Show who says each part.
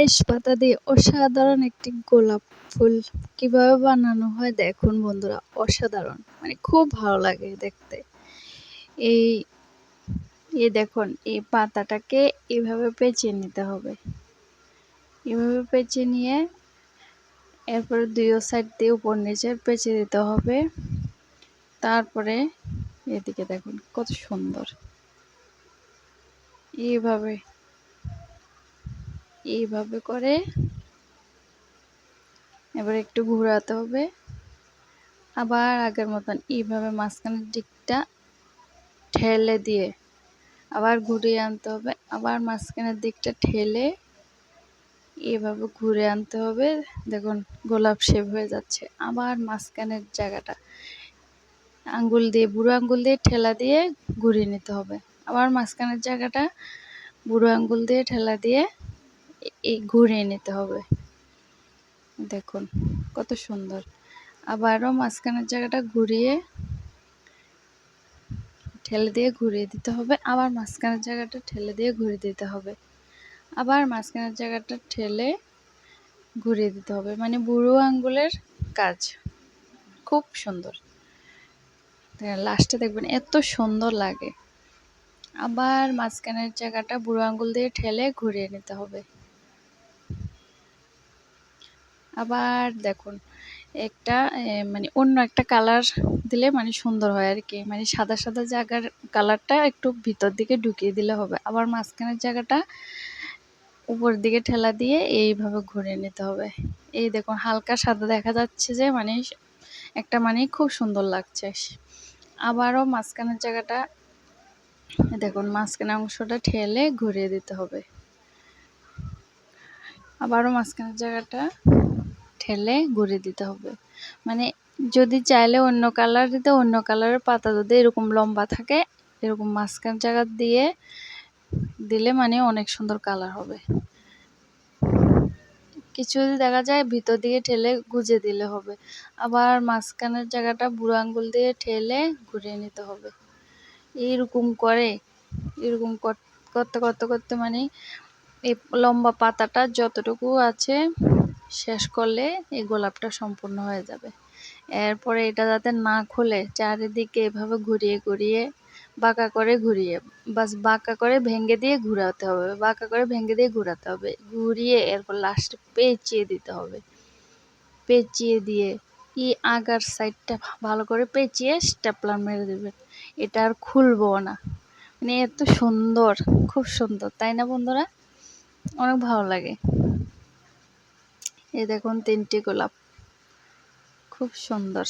Speaker 1: বাইশ পাতা দিয়ে অসাধারণ একটি গোলাপ ফুল কিভাবে বানানো হয় দেখুন বন্ধুরা, অসাধারণ, মানে খুব ভালো লাগে দেখতে। এই এই দেখুন, এই পাতাটাকে এভাবে পেঁচিয়ে নিতে হবে। এভাবে পেঁচিয়ে নিয়ে এরপরে দুই সাইড দিয়ে উপর নিচে পেঁচিয়ে দিতে হবে। তারপরে এদিকে দেখুন কত সুন্দর, এইভাবে এইভাবে করে এবার একটু ঘোরাতে হবে। আবার আগের মতন এইভাবে মাঝখানের দিকটা ঠেলে দিয়ে আবার ঘুরিয়ে আনতে হবে। আবার মাঝখানের দিকটা ঠেলে এভাবে ঘুরে আনতে হবে। দেখুন গোলাপ শেপ হয়ে যাচ্ছে। আবার মাঝখানের জায়গাটা আঙ্গুল দিয়ে, বুড়ো আঙ্গুল দিয়ে ঠেলা দিয়ে ঘুরিয়ে নিতে হবে। আবার মাঝখানের জায়গাটা বুড়ো আঙ্গুল দিয়ে ঠেলা দিয়ে এই ঘুরিয়ে নিতে হবে। দেখুন কত সুন্দর। আবারও মাঝখানের জায়গাটা ঘুরিয়ে ঠেলে দিয়ে ঘুরিয়ে দিতে হবে। আবার মাঝখানের জায়গাটা ঠেলে দিয়ে ঘুরিয়ে দিতে হবে। আবার মাঝখানের জায়গাটা ঠেলে ঘুরিয়ে দিতে হবে, মানে বুড়ো আঙ্গুলের কাজ। খুব সুন্দর, লাস্টে দেখবেন এত সুন্দর লাগে। আবার মাঝখানের জায়গাটা বুড়ো আঙ্গুল দিয়ে ঠেলে ঘুরিয়ে নিতে হবে। আবার দেখুন একটা মানে অন্য একটা কালার দিলে মানে সুন্দর হয় আর কি, মানে সাদা সাদা জায়গার কালারটা একটু ভিতর দিকে ঢুকিয়ে দিলে হবে। আবার মাঝখানের জায়গাটা উপর দিকে ঠেলা দিয়ে এইভাবে ঘুরিয়ে নিতে হবে। এই দেখুন হালকা সাদা দেখা যাচ্ছে যে মানে একটা মানে খুব সুন্দর লাগছে। আবারও মাঝখানের জায়গাটা দেখুন, মাঝখানের অংশটা ঠেলে ঘুরিয়ে দিতে হবে। আবারও মাঝখানের জায়গাটা ঠেলে ঘুরিয়ে দিতে হবে। মানে যদি চাইলে অন্য কালার দিতে, অন্য কালারের পাতা যদি এরকম লম্বা থাকে, এরকম মাঝখান জায়গা দিয়ে দিলে মানে অনেক সুন্দর কালার হবে। কিছু যদি দেখা যায় ভিতর দিকে ঠেলে গুজে দিলে হবে। আবার মাঝখানের জায়গাটা বুড়ো আঙ্গুল দিয়ে ঠেলে ঘুরিয়ে নিতে হবে। এইরকম করে এরকম করতে করতে করতে মানে এই লম্বা পাতাটা যতটুকু আছে শেষ করলে এই গোলাপটা সম্পূর্ণ হয়ে যাবে। এরপরে এটা যাতে না খুলে চারিদিকে এভাবে ঘুরিয়ে ঘুরিয়ে বাঁকা করে ঘুরিয়ে, বাস বাঁকা করে ভেঙে দিয়ে ঘুরাতে হবে, বাঁকা করে ভেঙে দিয়ে ঘুরাতে হবে, ঘুরিয়ে এরপর লাস্টে পেঁচিয়ে দিতে হবে। পেঁচিয়ে দিয়ে আগার সাইডটা ভালো করে পেঁচিয়ে স্টেপলার মেরে দেবেন। এটা আর খুলবো না, মানে এত সুন্দর, খুব সুন্দর, তাই না বন্ধুরা? অনেক ভালো লাগে। এই দেখুন 3টি গোলাপ, খুব সুন্দর।